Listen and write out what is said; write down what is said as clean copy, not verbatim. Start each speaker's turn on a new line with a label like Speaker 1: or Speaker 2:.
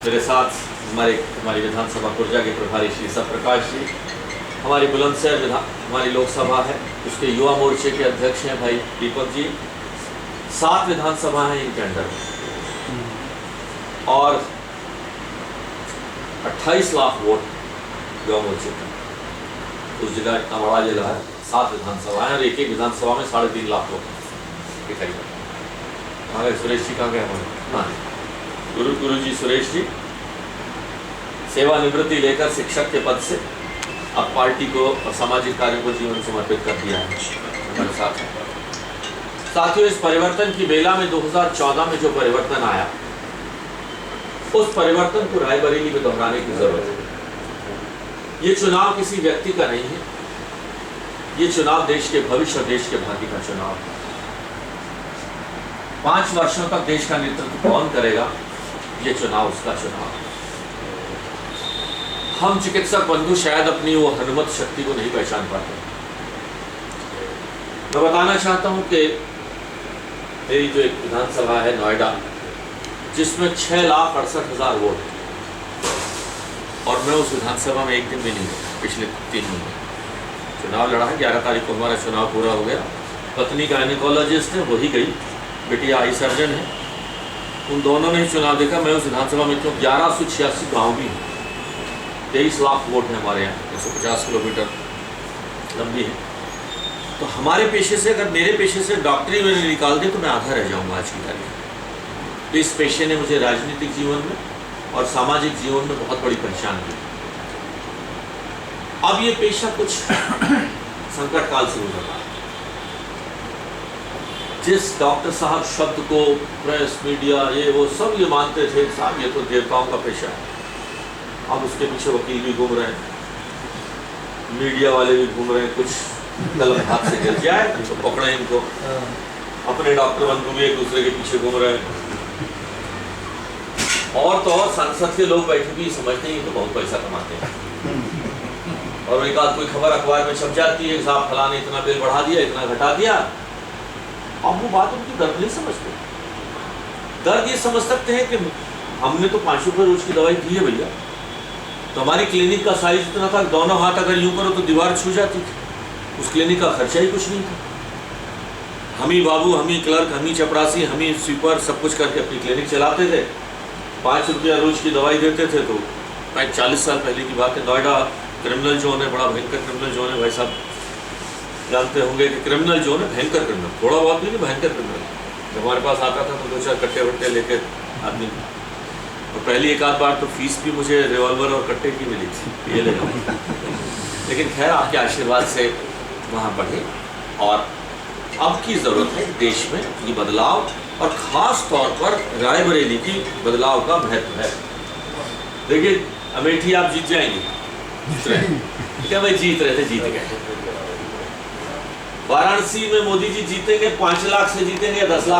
Speaker 1: मेरे साथ हमारी विधानसभा कुर्जा के प्रभारी श्री सप्रकाश जी, हमारी बुलंदशहर हमारी लोकसभा है, उसके युवा मोर्चे के अध्यक्ष हैं भाई दीपक जी। 7 विधानसभा हैं इनके अंडर में और 28 लाख वोट युवा मोर्चे का। उस जिला इतना बड़ा जिला है, 7 विधानसभा है और एक विधानसभा में 3.5 लाख वोट दिखाई पड़ता। सुरेश जी कहाँ गए हमारे? हाँ, गुरु जी सुरेश जी सेवानिवृत्ति लेकर शिक्षक के पद से अब पार्टी को और सामाजिक कार्यों को जीवन समर्पित कर दिया है, हमारे साथ है। साथियों, इस परिवर्तन की बेला में 2014 में जो परिवर्तन आया, उस परिवर्तन को रायबरेली में दोहराने की जरूरत है। ये चुनाव किसी व्यक्ति का नहीं है, ये चुनाव देश के भविष्य और देश के भाग्य का चुनाव है। 5 वर्षों तक देश का नेतृत्व कौन करेगा, ये चुनाव उसका चुनाव है। हम चिकित्सक बंधु शायद अपनी वो हनुमत शक्ति को नहीं पहचान पाते। मैं बताना चाहता हूं कि मेरी जो एक विधानसभा है नोएडा, जिसमें 6,68,000 वोट, और मैं उस विधानसभा में एक दिन भी नहीं गया पिछले 3 महीने। चुनाव लड़ा है, 11 तारीख को हमारा चुनाव पूरा हो गया। पत्नी गायनेकोलॉजिस्ट है, वही गई, बेटिया आई सर्जन है, उन दोनों ने ही चुनाव देखा। मैं उस विधानसभा में क्यों 1186 गाँव भी हैं, 23 लाख वोट है हमारे यहाँ, 150 किलोमीटर लंबी है। तो हमारे पेशे से, अगर मेरे पेशे से डॉक्टरी मैंने निकाल दे तो मैं आधा रह जाऊंगा आज की तारीख में। तो इस पेशे ने मुझे राजनीतिक जीवन में और सामाजिक जीवन में बहुत बड़ी पहचान दी। अब ये पेशा कुछ संकट काल से गुजर रहा है। जिस डॉक्टर साहब शब्द को प्रेस मीडिया ये वो सब ये मानते थे, साहब ये तो देवताओं का पेशा है, अब उसके पीछे वकील भी घूम रहे हैं, मीडिया वाले भी घूम रहे हैं, कुछ गलत हाथ से गिर जाए तो पकड़े इनको, अपने डॉक्टर बंधु भी एक दूसरे के पीछे घूम रहे हैं। और तो और संसद के लोग बैठे भी समझते हैं तो बहुत पैसा कमाते हैं, और एक आध कोई खबर अखबार में छप जाती है, साहब फलाने इतना बिल बढ़ा दिया, इतना घटा दिया। अब वो बात उनकी दर्द नहीं समझते। दर्द ये समझ सकते हैं कि हमने तो 5 रुपये रोज की दवाई दी है भैया, तो हमारी क्लिनिक का साइज इतना था, दोनों हाथ अगर यूं करो तो दीवार छू जाती थी, उस क्लिनिक का खर्चा ही कुछ नहीं था। हम ही बाबू, हम ही क्लर्क, हम ही चपरासी, हम ही स्वीपर, सब कुछ करके अपनी क्लिनिक चलाते थे। 5 रुपया रोज की दवाई देते थे। तो 40 साल पहले की बात है। नोएडा क्रिमिनल जोन है, बड़ा भयंकर क्रिमिनल जोन है। भाई साहब जानते होंगे कि क्रिमिनल जोन है, भयंकर क्रिमिनल, थोड़ा बहुत नहीं, भयंकर क्रिमिनल। जब हमारे पास आता था तो 2-4 कट्टे वट्टे लेकर आदमी, और पहली एक आध बार तो फीस भी मुझे रिवॉल्वर और कट्टे की मिली थी, ये ले जाऊँ। लेकिन खैर आपके आशीर्वाद से वहाँ बढ़े, और अब की ज़रूरत है देश में ये बदलाव, और ख़ास तौर पर रायबरेली की बदलाव का महत्व है। देखिए, अमेठी आप जीत जाएंगे, क्या भाई जीत रहे थे, जीत गए। वाराणसी में मोदी जी जीतेंगे 5 लाख से जीतेंगे या 10 लाख